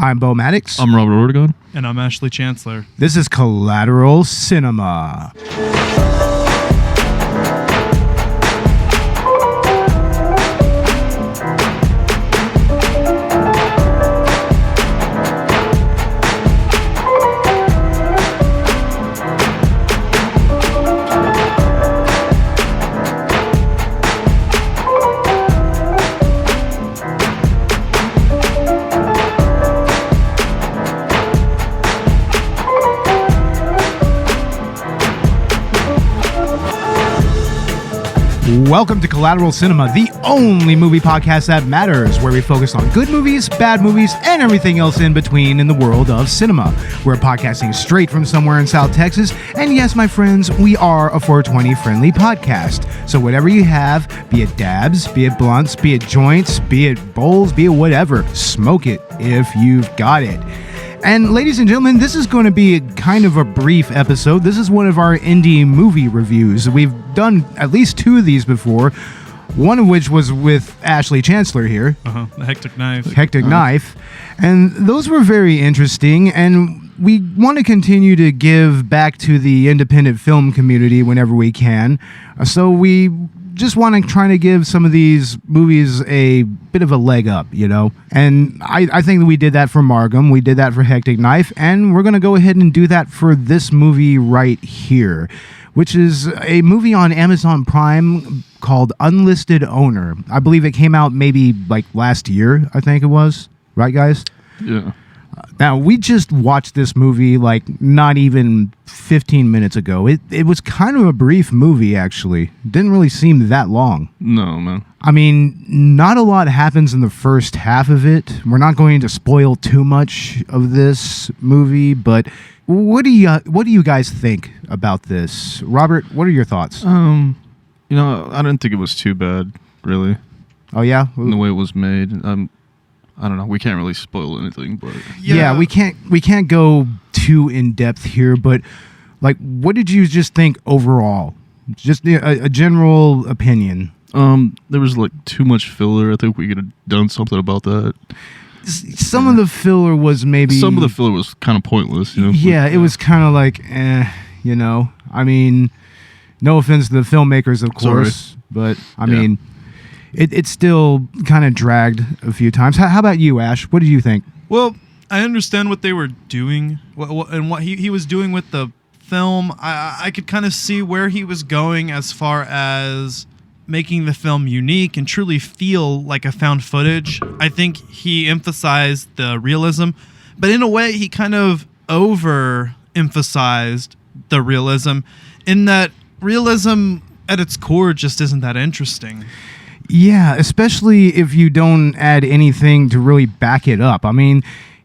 I'm Beau Maddox. I'm Robert Ortegon. And I'm Ashley Chancellor. This is Collateral Cinema. Welcome to Collateral Cinema, the only movie podcast that matters, where we focus on good movies, bad movies, and everything else in between in the world of cinema. We're podcasting straight from somewhere in South Texas, and yes, my friends, we are a 420-friendly podcast. So whatever you have, be it dabs, be it blunts, be it joints, be it bowls, be it whatever, smoke it if you've got it. And ladies and gentlemen, this is going to be kind of a brief episode. This is one of our indie movie reviews. We've done at least two of these before, one of which was with Ashley Chancellor here. The Hectic Knife. Hectic Knife. And those were very interesting, and we want to continue to give back to the independent film community whenever we can. So we just want to try to give some of these movies a bit of a leg up, you know? And I think that we did that for Margam, we did that for Hectic Knife, and we're going to go ahead and do that for this movie right here, which is a movie on Amazon Prime called Unlisted Owner. I believe it came out maybe like last year, I think it was. Right, guys? Yeah. Now, we just watched this movie like not even 15 minutes ago. It was kind of a brief movie, actually. Didn't really seem that long. No, man. I mean, not a lot happens in the first half of it. We're not going to spoil too much of this movie, but what do you guys think about this? Robert, what are your thoughts? I didn't think it was too bad, really. Oh, yeah? The way it was made. I don't know. We can't really spoil anything, but yeah, we can't go too in depth here. But like, what did you just think overall? Just a general opinion. There was like too much filler. I think we could have done something about that. Some of the filler was maybe. Some of the filler was kind of pointless. You know. Yeah, it was kind of like, you know. I mean, no offense to the filmmakers, of course, but I mean. It still kind of dragged a few times. How about you, Ash? What did you think? Well, I understand what they were doing and what he was doing with the film. I could kind of see where he was going as far as making the film unique and truly feel like a found footage. I think he emphasized the realism, but in a way he kind of overemphasized the realism in that realism at its core just isn't that interesting. Yeah, especially if you don't add anything to really back it up. I mean,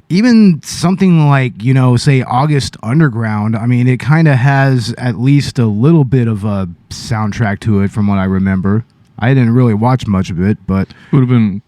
even something like, you know, say August Underground, I mean, it kind of has at least a little bit of a soundtrack to it from what I remember. I didn't really watch much of it, but... It would have been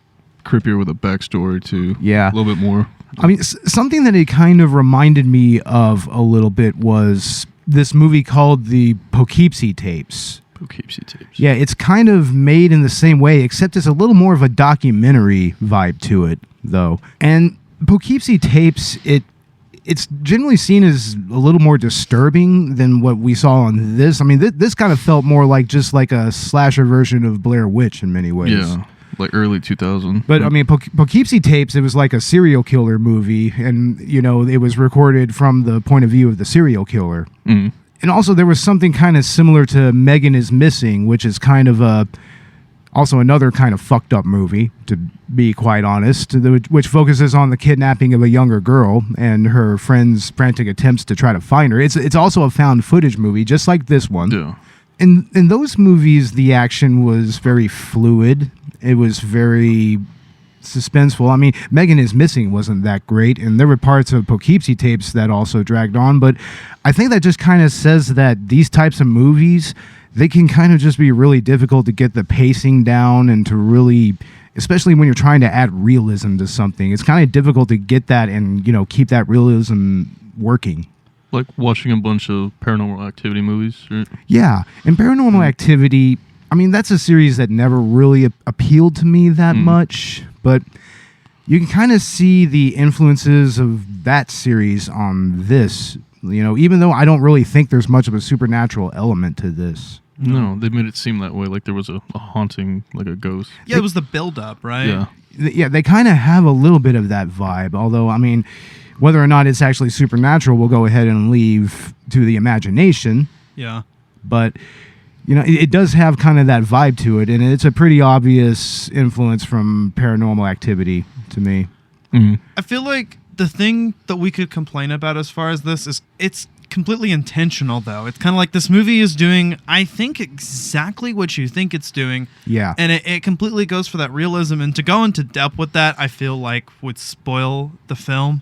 creepier with a backstory, too. Yeah. A little bit more. I mean, something that it kind of reminded me of a little bit was this movie called the Poughkeepsie Tapes. Poughkeepsie Tapes. Yeah, it's kind of made in the same way, except it's a little more of a documentary vibe to it, though. And Poughkeepsie Tapes, it's generally seen as a little more disturbing than what we saw on this. I mean, this kind of felt more like just like a slasher version of Blair Witch in many ways. Yeah, like early 2000. But I mean, Poughkeepsie Tapes, it was like a serial killer movie, and you know, it was recorded from the point of view of the serial killer. Mm-hmm. And also, there was something kind of similar to Megan is Missing, which is kind of also another kind of fucked up movie, to be quite honest, which focuses on the kidnapping of a younger girl and her friends' frantic attempts to try to find her. It's also a found footage movie, just like this one. Yeah. In those movies, the action was very fluid. It was very suspenseful. I mean, Megan is Missing wasn't that great, and there were parts of Poughkeepsie Tapes that also dragged on, but I think that just kind of says that these types of movies, they can kind of just be really difficult to get the pacing down and to really, especially when you're trying to add realism to something, it's kind of difficult to get that and, you know, keep that realism working. Like watching a bunch of Paranormal Activity movies, right? Yeah, and Paranormal Activity, I mean, that's a series that never really appealed to me that much, but you can kind of see the influences of that series on this. Even though I don't really think there's much of a supernatural element to this. No, they made it seem that way, like there was a haunting, like a ghost. Yeah, it was the build-up, right? Yeah. Yeah, they kind of have a little bit of that vibe. Although, I mean, whether or not it's actually supernatural, we'll go ahead and leave to the imagination. Yeah. But, it does have kind of that vibe to it, and it's a pretty obvious influence from Paranormal Activity to me. Mm-hmm. I feel like the thing that we could complain about as far as this is it's completely intentional, though. It's kind of like this movie is doing, I think, exactly what you think it's doing. Yeah. And it completely goes for that realism. And to go into depth with that, I feel like would spoil the film.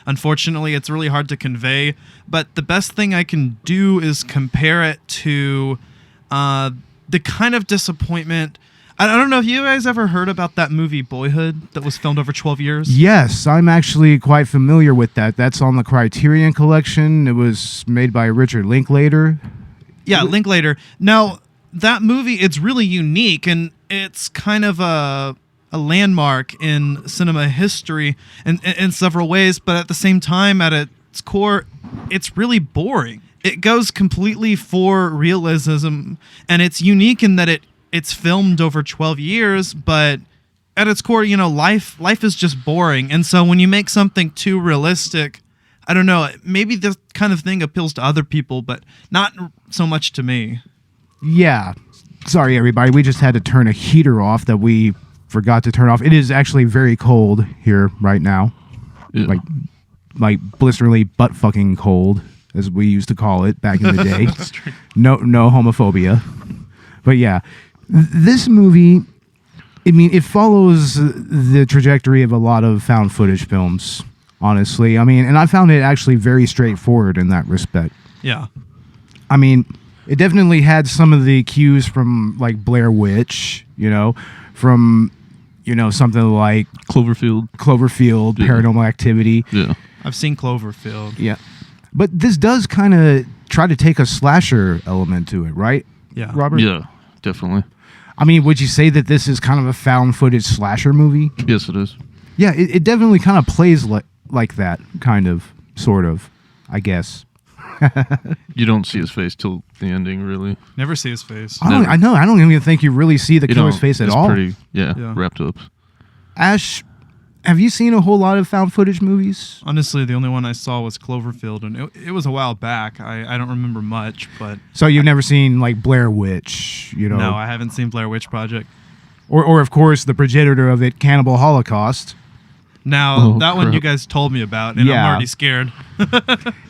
Unfortunately, it's really hard to convey. But the best thing I can do is compare it to the kind of disappointment. I don't know if you guys ever heard about that movie Boyhood that was filmed over 12 years. Yes, I'm actually quite familiar with that. That's on the Criterion Collection. It was made by Richard Linklater. Yeah, Linklater. Now, that movie, it's really unique, and it's kind of a landmark in cinema history in several ways, but at the same time, at its core, it's really boring. It goes completely for realism, and it's unique in that it's filmed over 12 years, but at its core, life is just boring. And so when you make something too realistic, I don't know, maybe this kind of thing appeals to other people, but not so much to me. Yeah. Sorry, everybody. We just had to turn a heater off that we forgot to turn off. It is actually very cold here right now. Yeah. Like blisteringly butt-fucking cold, as we used to call it back in the day. No homophobia. But yeah. This movie, it follows the trajectory of a lot of found footage films, honestly. And I found it actually very straightforward in that respect. Yeah. It definitely had some of the cues from, like, Blair Witch, from, something like Cloverfield, yeah. Paranormal Activity. Yeah. I've seen Cloverfield. Yeah. But this does kind of try to take a slasher element to it, right? Yeah. Robert? Yeah, definitely. Would you say that this is kind of a found footage slasher movie? Yes, it is. Yeah, it definitely kind of plays like that, kind of, sort of, I guess. You don't see his face till the ending, really. Never see his face. I don't even think you really see the killer's face at all. It's pretty, wrapped up. Ash, have you seen a whole lot of found footage movies? Honestly, the only one I saw was Cloverfield, and it was a while back. I don't remember much, but... So you've never seen, like, Blair Witch, No, I haven't seen Blair Witch Project. Or of course, the progenitor of it, Cannibal Holocaust. Now, that one you guys told me about, and I'm already scared.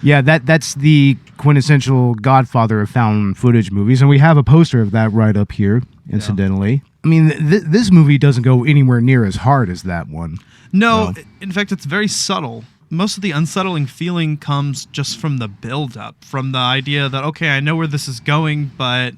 Yeah, that's the quintessential godfather of found footage movies, and we have a poster of that right up here, incidentally. Yeah. This movie doesn't go anywhere near as hard as that one. No, in fact, it's very subtle. Most of the unsettling feeling comes just from the build-up, from the idea that, okay, I know where this is going, but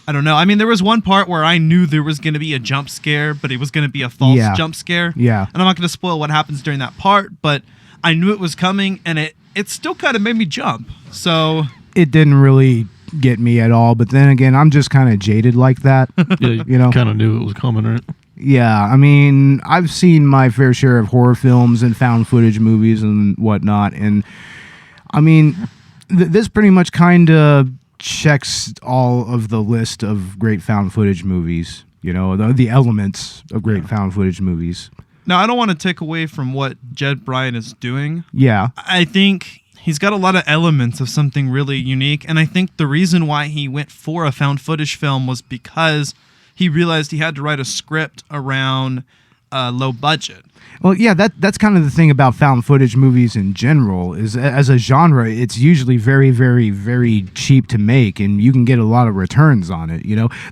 I don't know. There was one part where I knew there was going to be a jump scare, but it was going to be a false jump scare. Yeah. And I'm not going to spoil what happens during that part, but I knew it was coming, and it still kind of made me jump. So it didn't really get me at all, but then again, I'm just kind of jaded like that. Yeah, you kind of knew it was coming, right? Yeah, I've seen my fair share of horror films and found footage movies and whatnot, and this pretty much kind of checks all of the list of great found footage movies, the elements of great found footage movies. Now, I don't want to take away from what Jed Brian is doing. Yeah. I think he's got a lot of elements of something really unique, and I think the reason why he went for a found footage film was because he realized he had to write a script around low budget. Well, yeah, that's kind of the thing about found footage movies in general, is as a genre, it's usually very, very, very cheap to make, and you can get a lot of returns on it,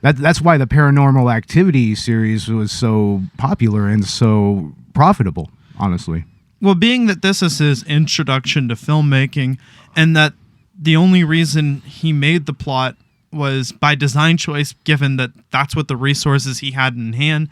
That's why the Paranormal Activity series was so popular and so profitable, honestly. Well, being that this is his introduction to filmmaking, and that the only reason he made the plot was by design choice, given that that's what the resources he had in hand,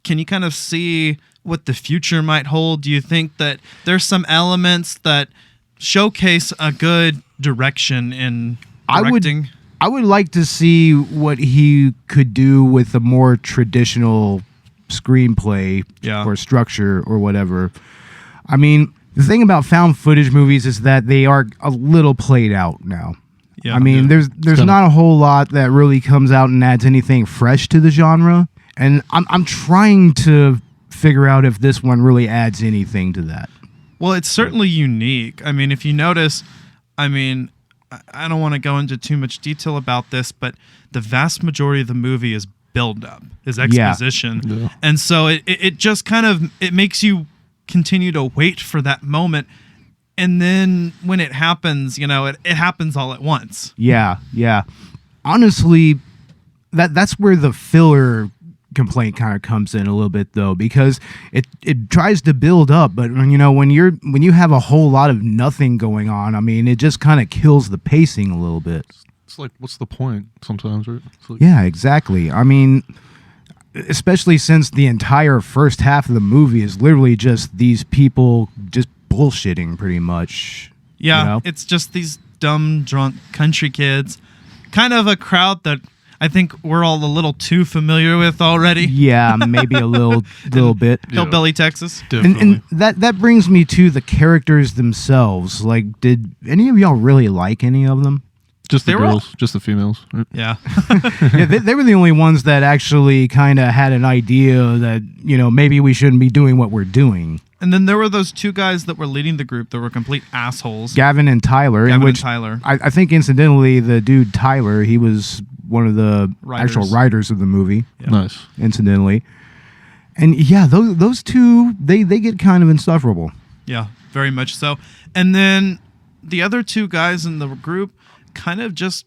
can you kind of see what the future might hold? Do you think that there's some elements that showcase a good direction in directing? I would like to see what he could do with a more traditional screenplay Yeah. or structure or whatever. I mean, the thing about found footage movies is that they are a little played out now. Yeah. I mean, there's not a whole lot that really comes out and adds anything fresh to the genre, and I'm trying to figure out if this one really adds anything to that. Well, it's certainly unique. I mean, if you notice, I mean, I don't want to go into too much detail about this, but the vast majority of the movie is build up, is exposition. Yeah. And so it just kind of, it makes you continue to wait for that moment. And then when it happens, you know, it happens all at once. Yeah. Honestly, that's where the filler complaint kind of comes in a little bit, though, because it tries to build up, but when you have a whole lot of nothing going on, I mean, it just kind of kills the pacing a little bit. It's like, what's the point sometimes, right? It's like, Yeah, exactly. I mean, especially since the entire first half of the movie is literally just these people just bullshitting pretty much. Yeah, you know? It's just these dumb, drunk country kids. Kind of a crowd that I think we're all a little too familiar with already. Yeah, maybe a little bit. Hillbilly Texas. definitely. And that brings me to the characters themselves. Like, did any of y'all really like any of them? Just the They were all- girls, just the females. Right? Yeah. Yeah, they were the only ones that actually kind of had an idea that, you know, maybe we shouldn't be doing what we're doing. And then there were those two guys that were leading the group that were complete assholes. Gavin and Tyler. Gavin in and which Tyler. I think, incidentally, the dude Tyler, he was one of the Writers. actual writers of the movie, Yeah. Nice. incidentally. And yeah, those two, they get kind of insufferable. Yeah, very much so. And then the other two guys in the group kind of just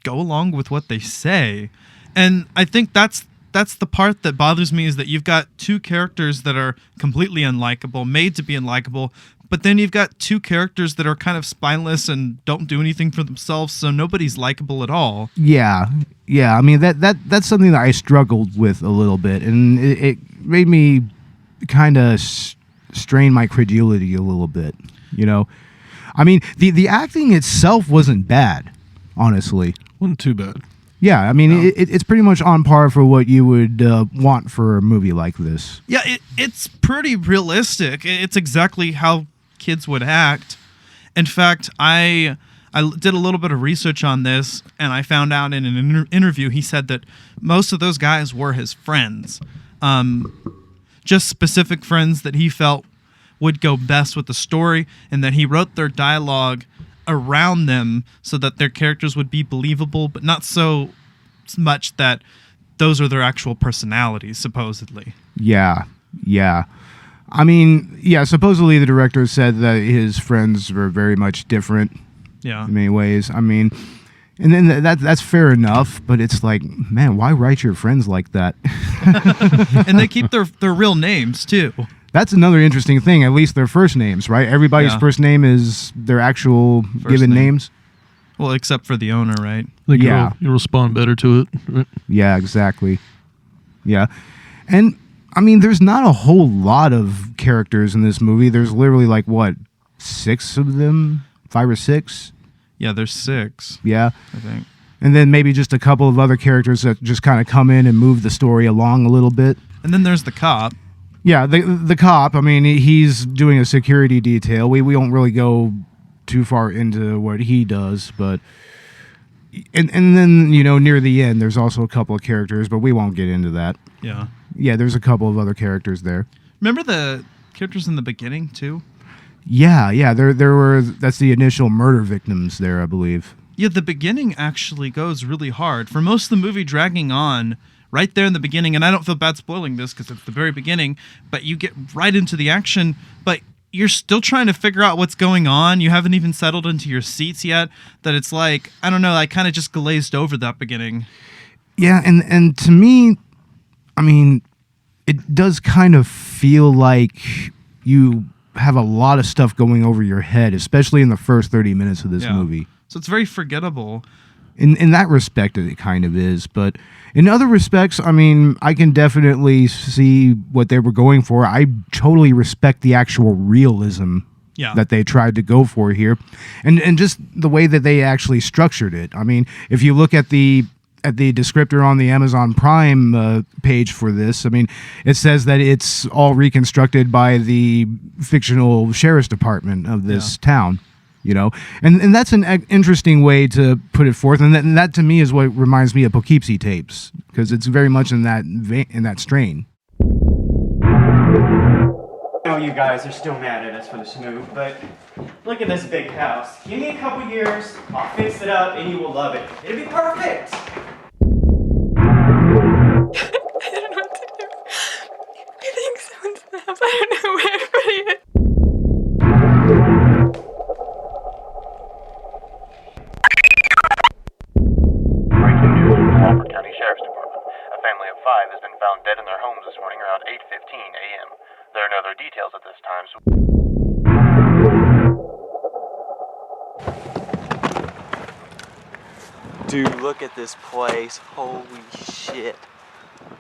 go along with what they say. And I think that's the part that bothers me, is that you've got two characters that are completely unlikable, made to be unlikable, but then you've got two characters that are kind of spineless and don't do anything for themselves, so nobody's likable at all. Yeah. I mean, that's something that I struggled with a little bit, and it made me kind of strain my credulity a little bit, you know? I mean, the acting itself wasn't bad, honestly. Wasn't too bad. Yeah, I mean, it's pretty much on par for what you would want for a movie like this. Yeah, it's pretty realistic. It's exactly how kids would act. In fact, I did a little bit of research on this, and I found out in an interview he said that most of those guys were his friends. Just specific friends that he felt would go best with the story, and that he wrote their dialogue around them so that their characters would be believable, but not so much that those are their actual personalities, supposedly. Yeah. I mean, yeah, supposedly the director said that his friends were very much different Yeah. in many ways. I mean, and then that's fair enough, but it's like, man, why write your friends like that? And they keep their real names too. That's another interesting thing, at least their first names, right? Everybody's Yeah. first name is their actual given name. names. Well, except for the owner, right? Like Yeah. you'll respond better to it. Right? Yeah, exactly. Yeah. And I mean, there's not a whole lot of characters in this movie. There's literally like, what, 6 of them? 5 or 6? Yeah, there's 6, Yeah. I think. And then maybe just a couple of other characters that just kind of come in and move the story along a little bit. And then there's the cop. Yeah, the cop, I mean, he's doing a security detail. We won't really go too far into what he does, but... And then, you know, near the end, there's also a couple of characters, but we won't get into that. Yeah. Yeah, there's a couple of other characters there. Remember the characters in the beginning too? Yeah, there were, that's the initial murder victims there, I believe. Yeah, the beginning actually goes really hard. For most of the movie dragging on, right there in the beginning, and I don't feel bad spoiling this because it's the very beginning, but you get right into the action, but you're still trying to figure out what's going on. You haven't even settled into your seats yet, that it's like, I don't know, I kind of just glazed over that beginning. Yeah, and to me, I mean, it does kind of feel like you have a lot of stuff going over your head, especially in the first 30 minutes of this Yeah. movie. So it's very forgettable. In that respect, it kind of is. But in other respects, I mean, I can definitely see what they were going for. I totally respect the actual realism Yeah. that they tried to go for here. And just the way that they actually structured it. I mean, if you look at the at the descriptor on the Amazon Prime page for this, I mean, it says that it's all reconstructed by the fictional sheriff's department of this town, you know, and that's an interesting way to put it forth, and that to me is what reminds me of Poughkeepsie tapes, because it's very much in that strain. I know you guys are still mad at us for this move, but look at this big house. Give me a couple years, I'll fix it up, and you will love it. It'll be perfect. I don't know what to do. I think someone's in the house. I don't know where everybody is. Breaking news from the Wofford County Sheriff's Department. A family of 5 has been found dead in their homes this morning around 8:15 a.m. There are no other details at this time, so... Dude, look at this place. Holy shit.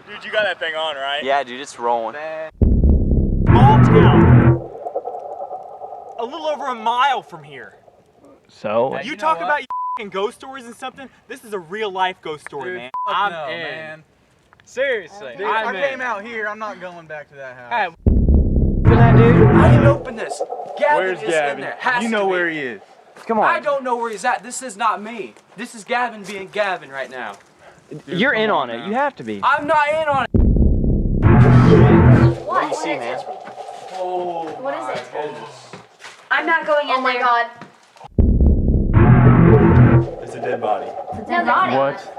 Dude, you got that thing on, right? Yeah, dude, it's rolling. Small town. A little over a mile from here. So? You talk about your ghost stories and something? This is a real life ghost story, man. I'm in. Man. Seriously, Dude, I came out here. I'm not going back to that house. Hey, Open that, dude. I didn't open this. Gavin Where's is Gavin? in there. Has You to know be. where he is. Come on. I don't know where he's at. This is not me. This is Gavin being Gavin right now. Dude, you're in on now. it. You have to be. I'm not in on it. What? do you see, man? Oh, What is my it? goodness. I'm not going in there. Oh my god. It's a dead body. It's a dead body. What?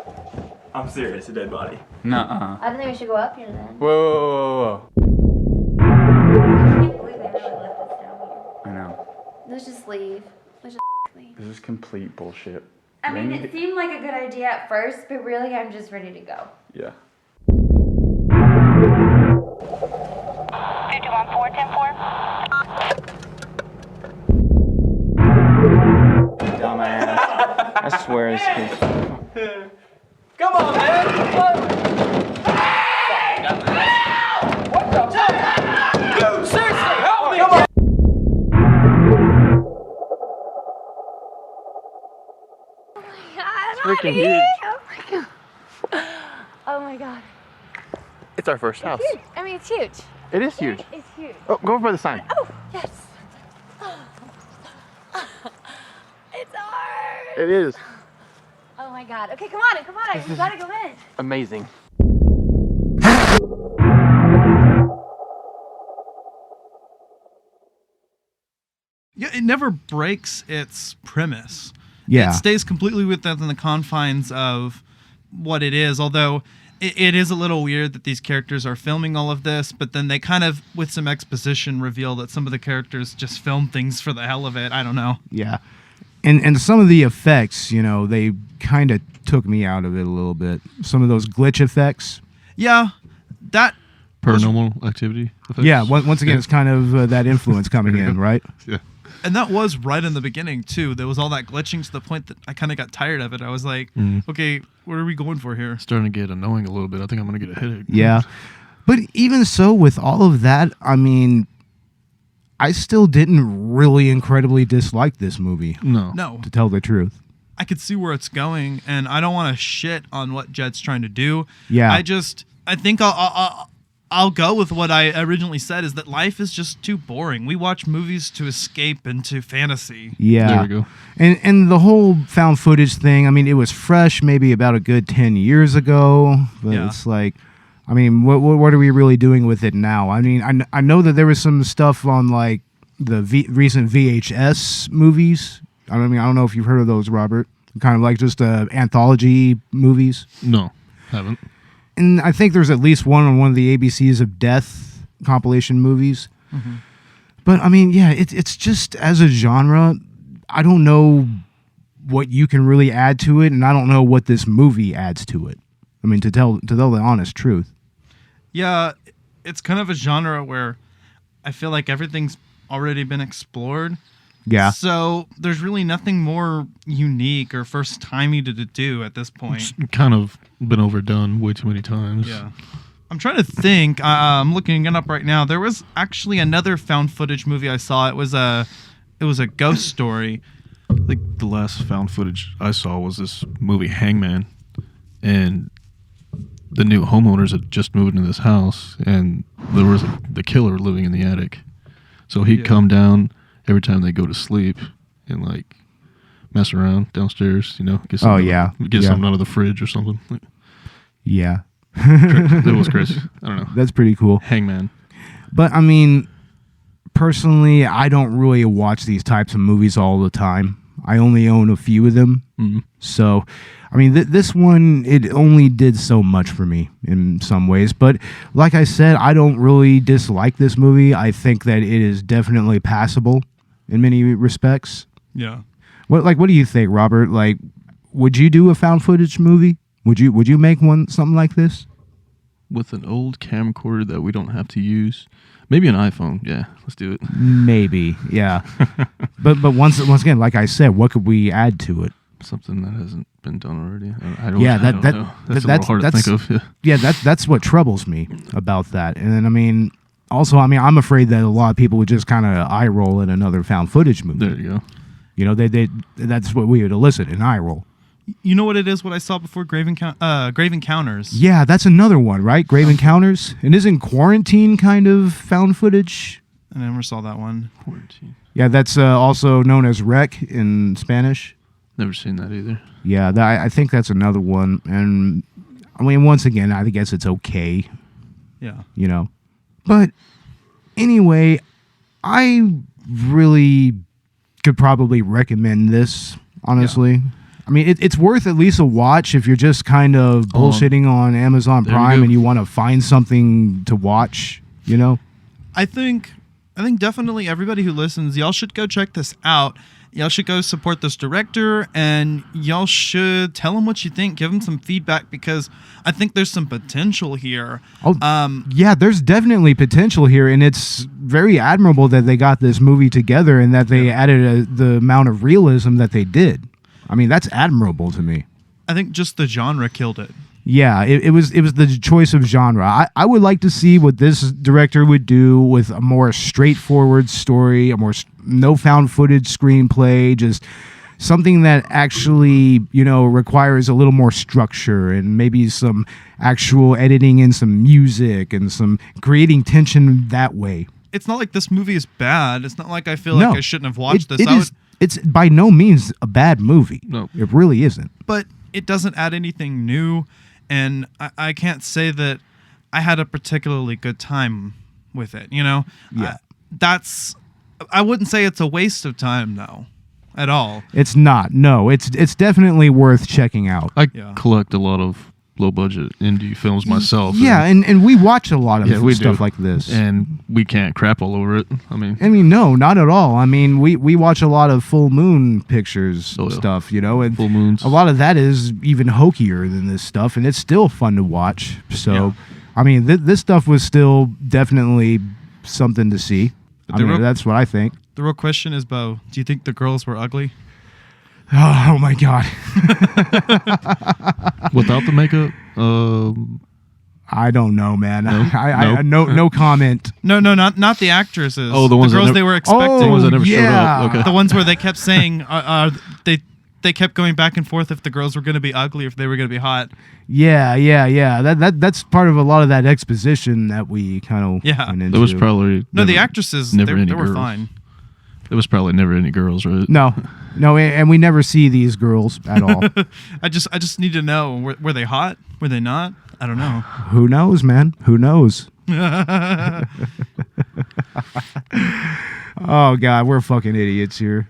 I'm serious, a dead body. Nuh-uh. I don't think we should go up here then. Whoa. I can't believe they really left us down here. I know. Let's just leave. Let's just leave. This is complete bullshit. I mean, it seemed like a good idea at first, but really I'm just ready to go. Yeah. 214-10-4. Dumbass. I swear this kid's... Come on, man! What the fuck? Dude, seriously, help me! Come on. It's freaking huge. Oh my god. It's our first house. Huge. I mean, it's huge. It is huge. It's huge. Oh, go over by the sign. Oh, yes. It's hard. It is. Oh my god. Okay, come on. This You is- gotta go in. Amazing. Yeah, it never breaks its premise. Yeah. It stays completely within the confines of what it is, although it is a little weird that these characters are filming all of this, but then they kind of, with some exposition, reveal that some of the characters just film things for the hell of it. I don't know. Yeah. And some of the effects, you know, they kind of took me out of it a little bit. Some of those glitch effects. Yeah, that... Paranormal activity effects. Yeah, once again, it's kind of that influence coming in, right? Yeah. And that was right in the beginning, too. There was all that glitching to the point that I kind of got tired of it. I was like, okay, what are we going for here? Starting to get annoying a little bit. I think I'm going to get a headache. Yeah. But even so, with all of that, I mean, I still didn't really incredibly dislike this movie, No. No. to tell the truth. I could see where it's going, and I don't want to shit on what Jed's trying to do. Yeah. I think I'll go with what I originally said, is that life is just too boring. We watch movies to escape into fantasy. Yeah. There we go. And the whole found footage thing, I mean, it was fresh maybe about a good 10 years ago, but Yeah. it's like, I mean, what are we really doing with it now? I mean, I know that there was some stuff on like the recent VHS movies. I don't know if you've heard of those, Robert. Kind of like just anthology movies. No, haven't. And I think there's at least one on one of the ABCs of Death compilation movies. Mm-hmm. But I mean, yeah, it's just as a genre, I don't know what you can really add to it, and I don't know what this movie adds to it. I mean, to tell the honest truth. Yeah, it's kind of a genre where I feel like everything's already been explored. Yeah. So there's really nothing more unique or first-timey to do at this point. It's kind of been overdone way too many times. Yeah. I'm trying to think. I'm looking it up right now. There was actually another found footage movie I saw. It was a ghost story. I think the last found footage I saw was this movie Hangman. and the new homeowners had just moved into this house, and there was the killer living in the attic. So he'd come down every time they go to sleep and like mess around downstairs, get something, get something out of the fridge or something. Yeah. It was crazy. I don't know. That's pretty cool. Hangman. But I mean, personally, I don't really watch these types of movies all the time. I only own a few of them. Mm-hmm. So, I mean, this one, it only did so much for me in some ways. But like I said, I don't really dislike this movie. I think that it is definitely passable in many respects. Yeah. What do you think, Robert? Like, would you do a found footage movie? Would you make something like this? With an old camcorder that we don't have to use. Maybe an iPhone. Yeah, let's do it. Maybe, yeah. but once again, like I said, what could we add to it? Something that hasn't been done already. I don't know. That's a little hard to think of. Yeah, that's what troubles me about that. And then, I mean, I'm afraid that a lot of people would just kind of eye roll at another found footage movie. There you they go. that's what we would elicit, an eye roll. You know what it is? What I saw before Grave Encounters. Yeah, that's another one, right? Grave Encounters, and isn't Quarantine kind of found footage? I never saw that one. Quarantine. Yeah, that's also known as Wreck in Spanish. Never seen that either. Yeah, I think that's another one, and I mean, once again, I guess it's okay. Yeah. But anyway, I really could probably recommend this, honestly. Yeah. I mean, it's worth at least a watch if you're just kind of bullshitting on Amazon Prime and you want to find something to watch, I think definitely everybody who listens, y'all should go check this out. Y'all should go support this director, and y'all should tell him what you think. Give him some feedback, because I think there's some potential here. Yeah, there's definitely potential here, and it's very admirable that they got this movie together and that they added the amount of realism that they did. I mean, that's admirable to me. I think just the genre killed it. Yeah, it was the choice of genre. I would like to see what this director would do with a more straightforward story, a more no found footage screenplay, just something that actually, requires a little more structure and maybe some actual editing and some music and some creating tension that way. It's not like this movie is bad. It's not like I feel like I shouldn't have watched this. It's by no means a bad movie. No. It really isn't. But it doesn't add anything new, and I can't say that I had a particularly good time with it, Yeah. I wouldn't say it's a waste of time, though, at all. It's not. No, it's definitely worth checking out. I collect a lot of low-budget indie films myself. Yeah, and we watch a lot of stuff like this. And we can't crap all over it. I mean, no, not at all. I mean, we watch a lot of full moon pictures stuff, and full moons. A lot of that is even hokier than this stuff, and it's still fun to watch. So, I mean, this stuff was still definitely something to see. That's what I think. The real question is, Beau, do you think the girls were ugly? Oh my God. Without the makeup? I don't know, man. No comment. No, not the actresses. Oh, the girls they were expecting. The ones that never showed up. Okay. The ones where they kept saying they kept going back and forth if the girls were going to be ugly or if they were going to be hot. Yeah. That's part of a lot of that exposition that we kind of went into. There was probably the actresses they were fine. There was probably never any girls, right? No, and we never see these girls at all. I just need to know, were they hot? Were they not? I don't know. Who knows, man? Who knows? Oh God, we're fucking idiots here.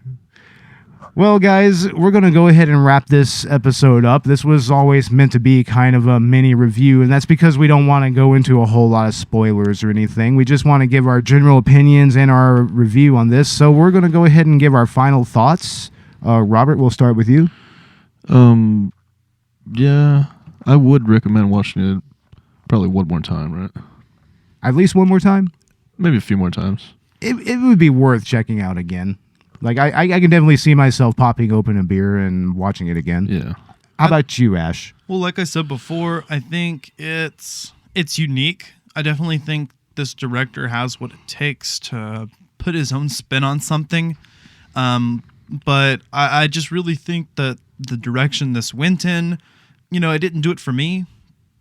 Well, guys, we're going to go ahead and wrap this episode up. This was always meant to be kind of a mini review, and that's because we don't want to go into a whole lot of spoilers or anything. We just want to give our general opinions and our review on this. So we're going to go ahead and give our final thoughts. Robert, we'll start with you. Yeah, I would recommend watching it probably one more time, right? At least one more time? Maybe a few more times. It would be worth checking out again. Like, I can definitely see myself popping open a beer and watching it again. Yeah. How about you, Ash? Well, like I said before, I think it's unique. I definitely think this director has what it takes to put his own spin on something. But I just really think that the direction this went in it didn't do it for me,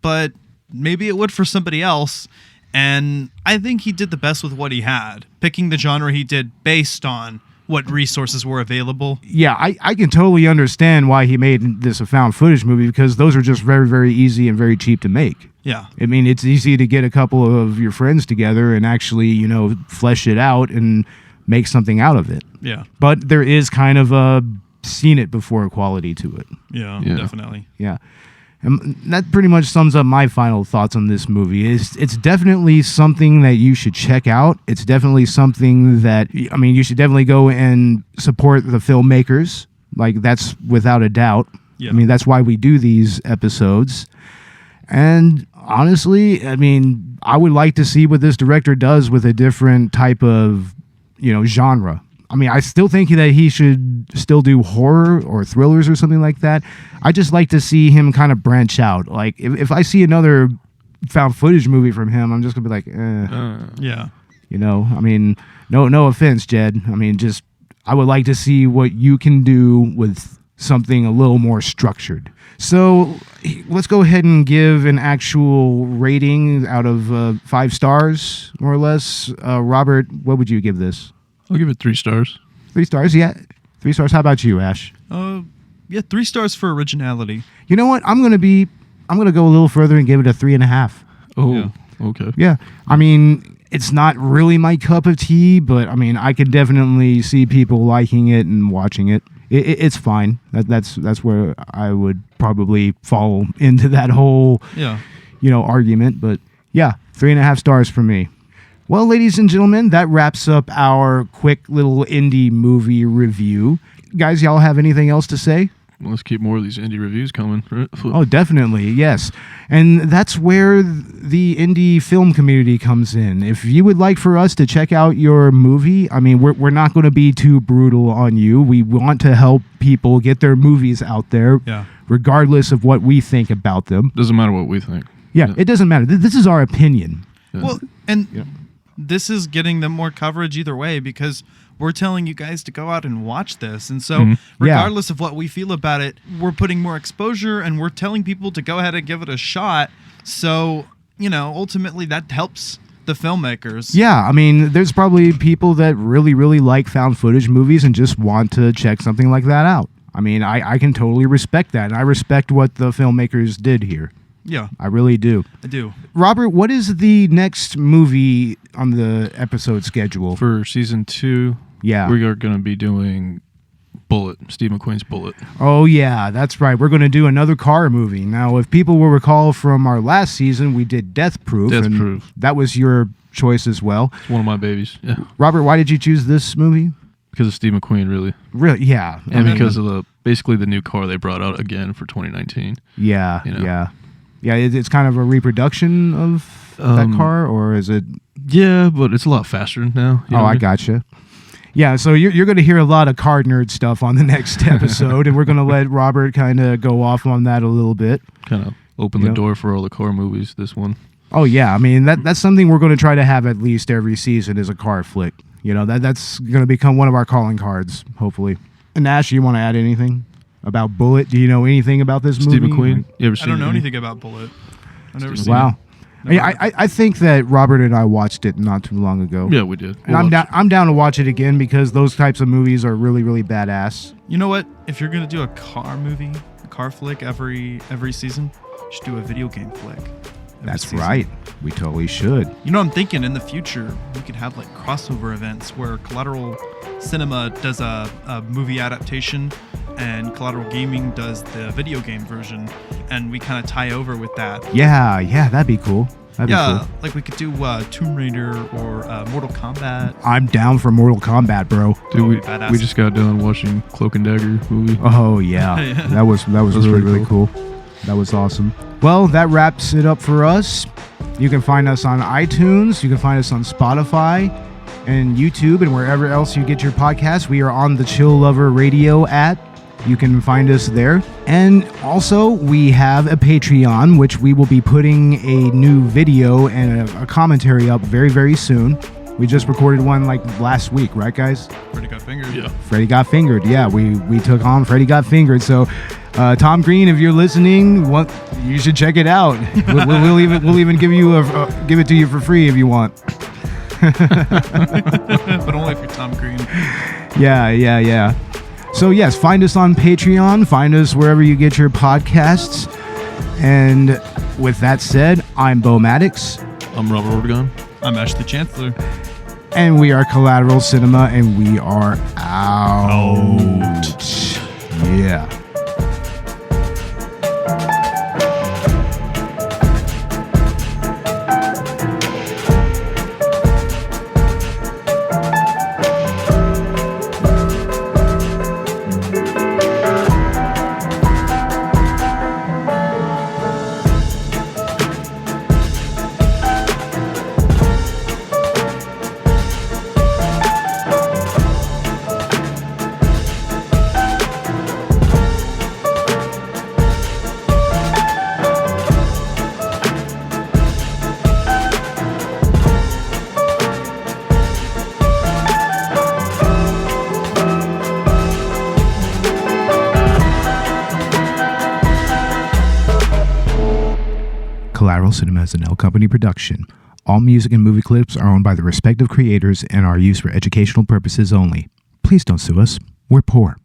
but maybe it would for somebody else. And I think he did the best with what he had, picking the genre he did based on what resources were available. Yeah, I can totally understand why he made this a found footage movie, because those are just very, very easy and very cheap to make. Yeah. I mean, it's easy to get a couple of your friends together and actually, flesh it out and make something out of it. Yeah. But there is kind of a seen it before quality to it. Yeah, definitely. Yeah. And that pretty much sums up my final thoughts on this movie. It's definitely something that you should check out. It's definitely something that, you should definitely go and support the filmmakers. Like, that's without a doubt. Yeah. That's why we do these episodes. And honestly, I would like to see what this director does with a different type of, genre. I still think that he should still do horror or thrillers or something like that. I just like to see him kind of branch out. Like, if I see another found footage movie from him, I'm just going to be like, Yeah. No offense, Jed. I would like to see what you can do with something a little more structured. So let's go ahead and give an actual rating out of 5 stars, more or less. Robert, what would you give this? I'll give it 3 stars. 3 stars, yeah. 3 stars. How about you, Ash? 3 stars for originality. You know what? I'm gonna go a little further and give it a 3.5. Oh, Yeah. okay. Yeah. It's not really my cup of tea, but I could definitely see people liking it and watching it. It's fine. That's where I would probably fall into that whole argument. But yeah, 3.5 stars for me. Well, ladies and gentlemen, that wraps up our quick little indie movie review. Guys, y'all have anything else to say? Well, let's keep more of these indie reviews coming. Right? Oh, definitely, yes. And that's where the indie film community comes in. If you would like for us to check out your movie, we're not going to be too brutal on you. We want to help people get their movies out there, regardless of what we think about them. Doesn't matter what we think. Yeah, it doesn't matter. This is our opinion. Yeah. Well, and this is getting them more coverage either way, because we're telling you guys to go out and watch this. And so regardless of what we feel about it, we're putting more exposure and we're telling people to go ahead and give it a shot. So, ultimately that helps the filmmakers. Yeah, there's probably people that really, really like found footage movies and just want to check something like that out. I can totally respect that. And I respect what the filmmakers did here. Yeah. I really do. I do. Robert, what is the next movie on the episode schedule? For season 2, we are going to be doing Bullet, Steve McQueen's Bullet. Oh, yeah, that's right. We're going to do another car movie. Now, if people will recall from our last season, we did Death Proof. Death Proof. That was your choice as well. It's one of my babies. Yeah. Robert, why did you choose this movie? Because of Steve McQueen, really. Really, yeah. And because of basically the new car they brought out again for 2019. Yeah, yeah, it's kind of a reproduction of that car, or is it? Yeah, but it's a lot faster now. I gotcha. Yeah, so you're going to hear a lot of car nerd stuff on the next episode, and we're going to let Robert kind of go off on that a little bit. Kind of open the door for all the car movies, this one. Oh, yeah. That's something we're going to try to have at least every season is a car flick. That's going to become one of our calling cards, hopefully. And Ash, you want to add anything about Bullet? Do you know anything about this movie? Steve McQueen? You ever seen I don't know any? anything about Bullet. I've never seen it. Wow. I think that Robert and I watched it not too long ago. Yeah, we did. And I'm down to watch it again because those types of movies are really, really badass. You know what? If you're going to do a car movie, a car flick every season, you should do a video game flick. That's right. We totally should. I'm thinking in the future, we could have like crossover events where Collateral Cinema does a movie adaptation and Collateral Gaming does the video game version, and we kind of tie over with that. Yeah, that'd be cool. That'd be cool. Like we could do Tomb Raider or Mortal Kombat. I'm down for Mortal Kombat, bro. Dude, we just got done watching Cloak and Dagger movie. Oh, yeah. That was really cool. That was awesome. Well, that wraps it up for us. You can find us on iTunes. You can find us on Spotify and YouTube and wherever else you get your podcasts. We are on the Chill Lover Radio app. You can find us there. And also, we have a Patreon, which we will be putting a new video and a commentary up very, very soon. We just recorded one like last week, right, guys? Freddy got fingered. Yeah. Freddy got fingered. Yeah, we took on Freddy got fingered. So Tom Green, if you're listening, you should check it out. We'll even give it to you for free if you want. But only if you're Tom Green. Yeah. So yes, find us on Patreon. Find us wherever you get your podcasts. And with that said, I'm Beau Maddox. I'm Robert Ortegon. I'm Ash the Chancellor. And we are Collateral Cinema, and we are out. Yeah. Collateral Cinema is an L Company production. All music and movie clips are owned by the respective creators and are used for educational purposes only. Please don't sue us. We're poor.